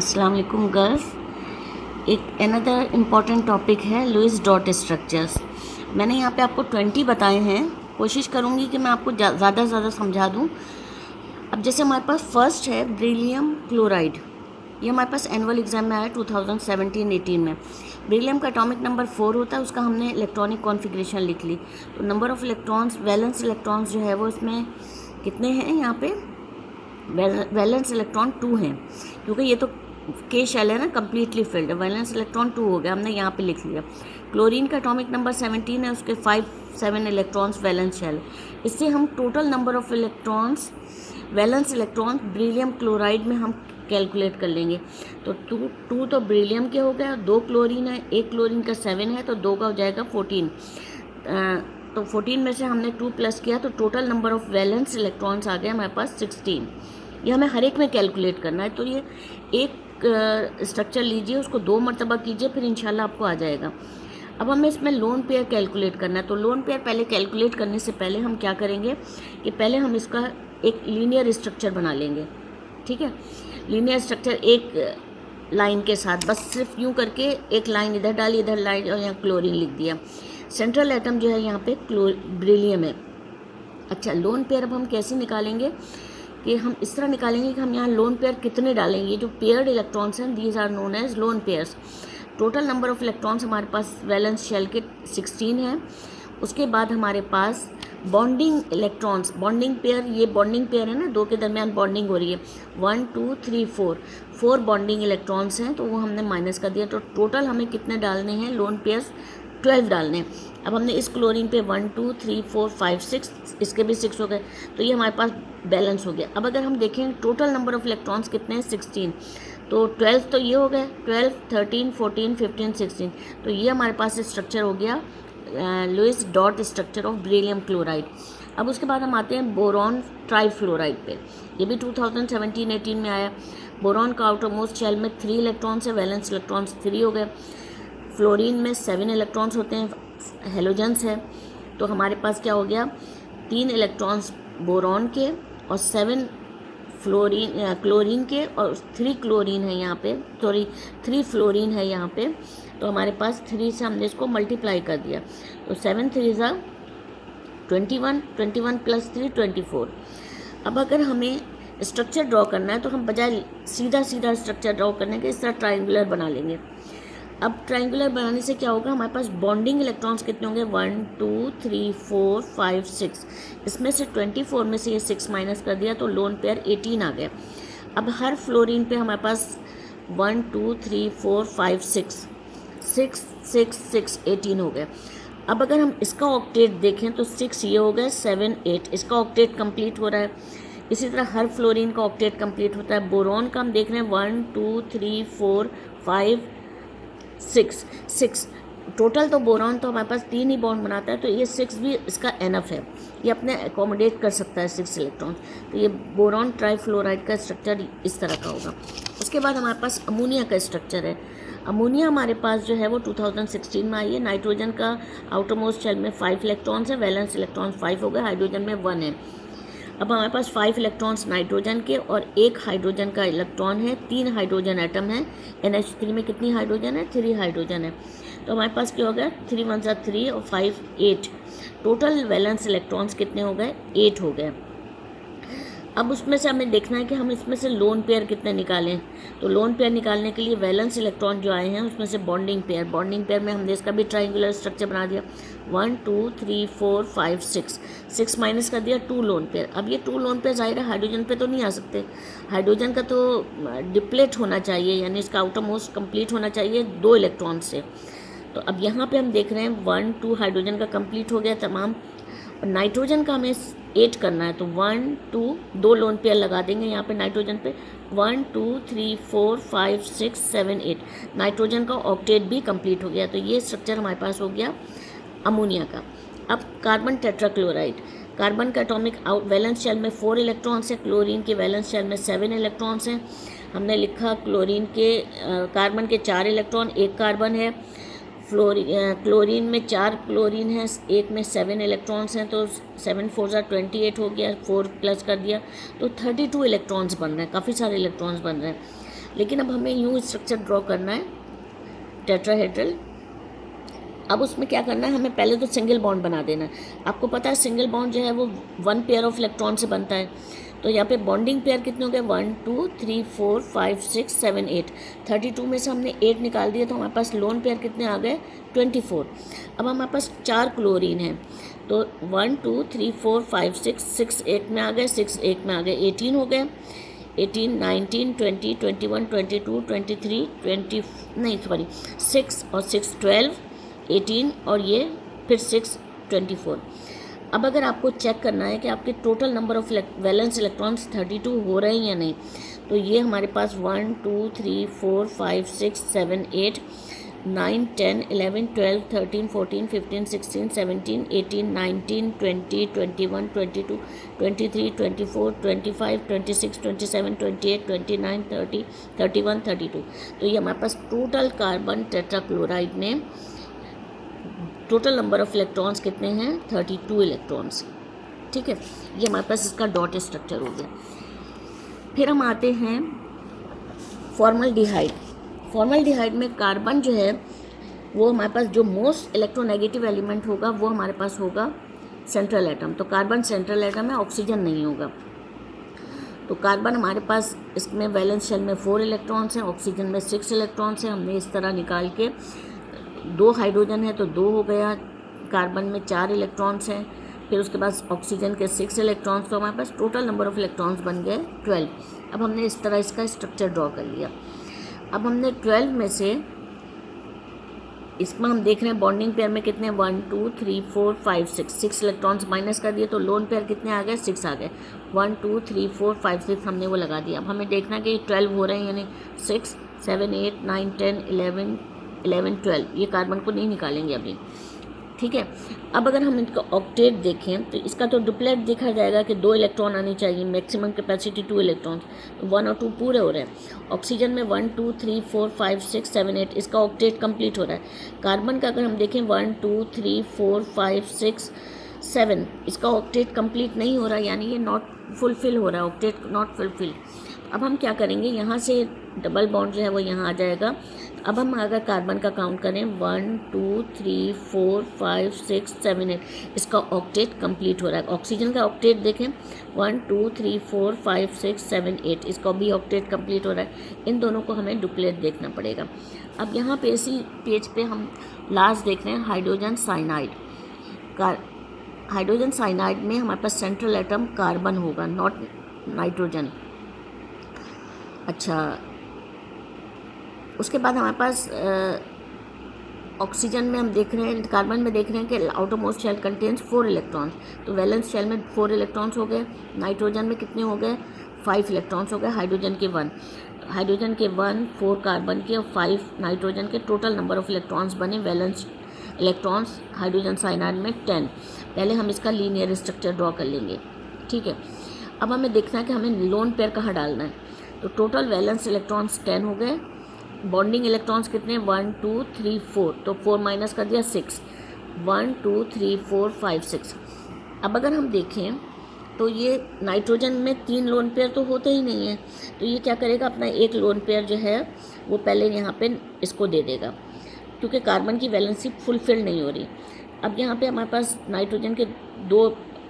अस्सलाम वालेकुम गर्ल्स। एक अनदर इम्पॉर्टेंट टॉपिक है लुईस डॉट स्ट्रक्चर्स। मैंने यहाँ पे आपको 20 बताए हैं। कोशिश करूँगी कि मैं आपको ज़्यादा से ज़्यादा समझा दूँ। अब जैसे हमारे पास फर्स्ट है बेरिलियम क्लोराइड। ये हमारे पास एनुअल एग्जाम में आया 2017-18 में। बेरिलियम का एटॉमिक नंबर 4 होता है, उसका हमने इलेक्ट्रॉनिक कॉन्फ़िगरेशन लिख ली। तो number of electrons, valence electrons जो है वो इसमें कितने हैं? यहाँ पे वैलेंस इलेक्ट्रॉन 2 हैं, क्योंकि ये तो के शेल है ना, कम्प्लीटली फिल्ड। वैलेंस इलेक्ट्रॉन 2 हो गया, हमने यहाँ पे लिख लिया। क्लोरीन का एटॉमिक नंबर 17 है, उसके 7 इलेक्ट्रॉन्स वैलेंस शेल। इससे हम total number of electrons, valence electron beryllium chloride में हम कैलकुलेट कर लेंगे। तो टू तो बेरिलियम के हो गए, 2 क्लोरीन है, 1 क्लोरीन का 7 है, तो 2 का हो जाएगा 14। तो 14 में से हमने 2 प्लस किया तो total number of valence electrons आ गए हमारे पास 16। ये हमें हर एक में कैलकुलेट करना है। तो ये एक स्ट्रक्चर लीजिए, उसको 2 मरतबा कीजिए, फिर इंशाल्लाह आपको आ जाएगा। अब हमें इसमें लोन पेयर कैलकुलेट करना है। तो लोन पेयर पहले कैलकुलेट करने से पहले हम क्या करेंगे कि पहले हम इसका एक लीनियर स्ट्रक्चर बना लेंगे। ठीक है, लीनियर स्ट्रक्चर एक लाइन के साथ, बस सिर्फ यूँ करके एक लाइन इधर डाली, इधर लाइन, और यहाँ क्लोरीन लिख दिया। सेंट्रल एटम जो है यहाँ पे बेरिलियम है। अच्छा, लोन पेयर अब हम कैसे निकालेंगे कि हम इस तरह निकालेंगे कि हम यहाँ लोन पेयर कितने डालेंगे। जो पेयर्ड इलेक्ट्रॉन्स हैं, these are known as lone pairs. Total number of electrons हमारे पास वैलेंस शेल के 16 हैं। उसके बाद हमारे पास बॉन्डिंग इलेक्ट्रॉन्स, बॉन्डिंग पेयर, ये बॉन्डिंग पेयर है ना, 2 के दरमियान बॉन्डिंग हो रही है। 1 2 3 4 बॉन्डिंग इलेक्ट्रॉन्स हैं, तो वो हमने माइनस कर दिया। तो टोटल हमें कितने डालने हैं लोन पेयर्स? 12 डालने हैं। अब हमने इस क्लोरीन पे 1 2 3 4 5 6, इसके भी 6 हो गए, तो ये हमारे पास बैलेंस हो गया। अब अगर हम देखें टोटल नंबर ऑफ इलेक्ट्रॉन्स कितने हैं? 16। तो 12 तो ये हो गए, 12 13 14 15 16। तो ये हमारे पास स्ट्रक्चर हो गया Lewis dot structure of beryllium chloride. अब उसके बाद हम आते हैं बोरॉन ट्राईफ्लोराइड पे। ये भी 2017-18 में आया। बोरॉन का आउटरमोस्ट शेल में 3 इलेक्ट्रॉन्स है, वैलेंस इलेक्ट्रॉन्स 3 हो गए। फ्लोरीन में 7 इलेक्ट्रॉन्स होते हैं, हेलोजेंस है। तो हमारे पास क्या हो गया? 3 इलेक्ट्रॉन्स बोरॉन के और 7 क्लोरीन के, और 3 क्लोरीन है यहाँ पे, सॉरी 3 फ्लोरीन है यहाँ पे। तो हमारे पास 3 से हमने इसको मल्टीप्लाई कर दिया, तो 7 3 ज़ा 21, 21 प्लस 3 24। अब अगर हमें स्ट्रक्चर ड्रॉ करना है तो हम बजाय सीधा स्ट्रक्चर ड्रॉ करने के इस तरह ट्राइंगुलर बना लेंगे। अब ट्राइंगुलर बनाने से क्या होगा? हमारे पास बॉन्डिंग इलेक्ट्रॉन्स कितने होंगे? 1 2 3 4 5 6। इसमें से 24 में से ये 6 माइनस कर दिया, तो लोन पेयर 18 आ गए। अब हर फ्लोरीन पे हमारे पास 1 2 3 4 5 6 6 6 6 18 हो गए। अब अगर हम इसका ऑक्टेट देखें तो 6 ये हो गए, 7 8, इसका ऑक्टेट कंप्लीट हो रहा है। इसी तरह हर फ्लोरीन का ऑक्टेट कंप्लीट होता है। बोरॉन का हम देख रहे हैं 1 2 3 4 5 6 टोटल। तो बोरॉन तो हमारे पास 3 ही बॉन्ड बनाता है, तो ये 6 भी इसका एनफ है, ये अपने एकोमोडेट कर सकता है 6 इलेक्ट्रॉन। तो ये बोरॉन ट्राईफ्लोराइड का स्ट्रक्चर इस तरह का होगा। उसके बाद हमारे पास अमोनिया का स्ट्रक्चर है। अमोनिया हमारे पास जो है वो 2016 में आई है। नाइट्रोजन का आउटरमोस्ट शेल में 5 इलेक्ट्रॉन्स है, वैलेंस इलेक्ट्रॉन 5 हो गए, हाइड्रोजन में 1 है। अब हमारे पास 5 इलेक्ट्रॉन्स नाइट्रोजन के और 1 हाइड्रोजन का इलेक्ट्रॉन है, 3 हाइड्रोजन एटम है। NH3 में कितनी हाइड्रोजन है? 3 हाइड्रोजन है। तो हमारे पास क्या हो गया? 3 1 ज़ा 3 और 5 8। टोटल वैलेंस इलेक्ट्रॉन्स कितने हो गए? 8 हो गए। अब उसमें से हमें देखना है कि हम इसमें से लोन पेयर कितने निकालें। तो लोन पेयर निकालने के लिए वैलेंस इलेक्ट्रॉन जो आए हैं उसमें से बॉन्डिंग पेयर में हमने इसका भी ट्राइंगुलर स्ट्रक्चर बना दिया। 1 2 3 4 5 6 माइनस कर दिया, 2 लोन पेयर। अब ये 2 लोन पेयर ज़ाहिर है हाइड्रोजन पे तो नहीं आ सकते। हाइड्रोजन का तो डिप्लेट होना चाहिए, यानी इसका आउटर मोस्ट कंप्लीट होना चाहिए 2 इलेक्ट्रॉन से। तो अब यहाँ पे हम देख रहे हैं 1 2 हाइड्रोजन का कंप्लीट हो गया तमाम, और नाइट्रोजन का हमें 8 करना है। तो 1 2 2 लोन पेयर लगा देंगे यहाँ पे नाइट्रोजन पे। 1 2 3 4 5 6 7 8, नाइट्रोजन का ऑक्टेट भी कंप्लीट हो गया। तो ये स्ट्रक्चर हमारे पास हो गया अमोनिया का। अब कार्बन टेट्राक्लोराइड। कार्बन का एटॉमिक वैलेंस शेल में 4 इलेक्ट्रॉन्स है, क्लोरीन के वैलेंस शेल में 7 इलेक्ट्रॉन्स हैं। हमने लिखा क्लोरीन के कार्बन के 4 इलेक्ट्रॉन, 1 कार्बन है। क्लोरीन में 4 क्लोरीन है, 1 में 7 इलेक्ट्रॉन्स हैं, तो 7 4 ज़ा 28 हो गया, 4 प्लस कर दिया तो 32 इलेक्ट्रॉन्स बन रहे हैं, काफ़ी सारे इलेक्ट्रॉन्स बन रहे हैं। लेकिन अब हमें यूँ स्ट्रक्चर ड्रॉ करना है टेट्राहेड्रल। अब उसमें क्या करना है, हमें पहले तो सिंगल बॉन्ड बना देना है। आपको पता है सिंगल बॉन्ड जो है वो 1 पेयर ऑफ इलेक्ट्रॉन से बनता है। तो यहाँ पे बॉन्डिंग पेयर कितने हो गए, 1 2 3 4 5 6 7 8। 32 में से हमने 8 निकाल दिया तो हमारे पास लोन पेयर कितने आ गए, 24। अब हमारे पास 4 क्लोरीन हैं, तो 1 2 3 4 5 6 8 में आ गए, 6 8 में आ गए, 18 हो गए। 18 19 20 21 22 23 20 नहीं सॉरी 6 और 6 12 18 और ये फिर 6 24। अब अगर आपको चेक करना है कि आपके total number of valence electrons 32 हो रहे हैं या नहीं, तो ये हमारे पास 1 2 3 4 5 6 7 8 9 10 11 12 13 14 15 16 17 18 19 20 21 22 23 24 25 26 27 28 29 30 31 32। तो ये हमारे पास टोटल कार्बन टेट्राक्लोराइड में टोटल नंबर ऑफ इलेक्ट्रॉन्स कितने हैं, 32 इलेक्ट्रॉन्स। ठीक है, ये हमारे पास इसका डॉट स्ट्रक्चर हो गया। फिर हम आते हैं फॉर्मल्डिहाइड। फॉर्मल्डिहाइड में कार्बन जो है वो हमारे पास जो मोस्ट इलेक्ट्रोनेगेटिव एलिमेंट होगा वो हमारे पास होगा सेंट्रल एटम। तो कार्बन सेंट्रल एटम है, ऑक्सीजन नहीं होगा। तो कार्बन हमारे पास इसमें वैलेंस शेल में 4 इलेक्ट्रॉन्स हैं, ऑक्सीजन में 6 इलेक्ट्रॉन्स हैं। हमने इस तरह निकाल के 2 हाइड्रोजन है तो 2 हो गया, कार्बन में 4 इलेक्ट्रॉन्स हैं, फिर उसके बाद ऑक्सीजन के 6 इलेक्ट्रॉन्स, तो हमारे पास टोटल नंबर ऑफ इलेक्ट्रॉन्स बन गए 12। अब हमने इस तरह इसका स्ट्रक्चर ड्रॉ कर लिया। अब हमने 12 में से इसमें हम देख रहे हैं बॉन्डिंग पेयर में कितने 1 2 3 4 5 6 इलेक्ट्रॉन्स माइनस कर दिए तो लोन पेयर कितने आ गए, 6 आ गए। 1 2 3 4 5 6 हमने वो लगा दिया। अब हमें देखना है कि 12 हो रहे हैं यानी 6 7 8 9 10 11 12, ये कार्बन को नहीं निकालेंगे अभी। ठीक है, अब अगर हम इनका ऑक्टेट देखें तो इसका तो डुप्लेट देखा जाएगा कि 2 इलेक्ट्रॉन आनी चाहिए, मैक्सिमम कैपेसिटी 2 इलेक्ट्रॉन, तो 1 और 2 पूरे हो रहे हैं। ऑक्सीजन में 1 2 3 4 5 6 7 8 इसका ऑक्टेट कंप्लीट हो रहा है। कार्बन का अगर हम देखें 1 2 3 4 5 6 7 इसका ऑक्टेट कंप्लीट नहीं हो रहा, यानी ये नॉट फुलफिल हो रहा है, ऑक्टेट नॉट फुलफिल। अब हम क्या करेंगे, यहाँ से डबल बॉन्ड जो है वो यहाँ आ जाएगा। अब हम अगर कार्बन का काउंट करें 1 2 3 4 5 6 7 8 इसका ऑक्टेट कंप्लीट हो रहा है। ऑक्सीजन का ऑक्टेट देखें 1 2 3 4 5 6 7 8 इसका भी ऑक्टेट कंप्लीट हो रहा है। इन दोनों को हमें डुप्लेट देखना पड़ेगा। अब यहाँ पे इसी पेज पे हम लास्ट देख रहे हैं हाइड्रोजन साइनाइड। हाइड्रोजन साइनाइड में हमारे पास सेंट्रल एटम कार्बन होगा, नॉट नाइट्रोजन। अच्छा, उसके बाद हमारे पास ऑक्सीजन में हम देख रहे हैं, कार्बन में देख रहे हैं कि outermost shell contains 4 electrons, तो वैलेंस शेल में 4 इलेक्ट्रॉन्स हो गए। नाइट्रोजन में कितने हो गए, 5 इलेक्ट्रॉन्स हो गए। हाइड्रोजन के 1 4 कार्बन के और 5 नाइट्रोजन के, टोटल नंबर ऑफ इलेक्ट्रॉन्स बने वैलेंस इलेक्ट्रॉन्स हाइड्रोजन साइनाइड में 10। पहले हम इसका लीनियर स्ट्रक्चर ड्रॉ कर लेंगे। ठीक है, अब हमें देखना है कि हमें लोन पेयर कहाँ डालना है। तो टोटल वैलेंस इलेक्ट्रॉन्स 10 हो गए, बॉन्डिंग इलेक्ट्रॉन्स कितने 1 2 3 4, तो 4 माइनस कर दिया 6, 1 2 3 4 5 6। अब अगर हम देखें तो ये नाइट्रोजन में 3 लोन पेयर तो होते ही नहीं है, तो ये क्या करेगा, अपना एक लोन पेयर जो है वो पहले यहाँ पे इसको दे देगा, क्योंकि कार्बन की वैलेंसी फुलफिल नहीं हो रही। अब यहाँ पे हमारे पास नाइट्रोजन के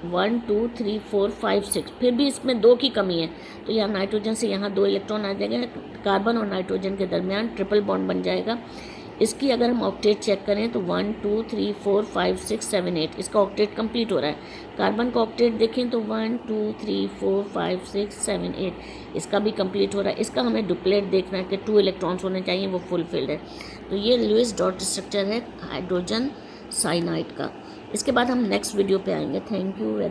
1 2 3 4 5 6, फिर भी इसमें 2 की कमी है, तो यहाँ नाइट्रोजन से यहाँ 2 इलेक्ट्रॉन आ जाएंगे, कार्बन और नाइट्रोजन के दरमियान ट्रिपल बॉन्ड बन जाएगा। इसकी अगर हम ऑक्टेट चेक करें तो 1 2 3 4 5 6 7 8 इसका ऑक्टेट कंप्लीट हो रहा है। कार्बन का ऑक्टेट देखें तो 1 2 3 4 5 6 7 8 इसका भी कंप्लीट हो रहा है। इसका हमें डुप्लेट देखना है कि 2 इलेक्ट्रॉन्स होने चाहिए, वो फुलफिल्ड है। तो ये लुईस डॉट स्ट्रक्चर है हाइड्रोजन साइनाइड का। इसके बाद हम नेक्स्ट वीडियो पे आएंगे। Thank you very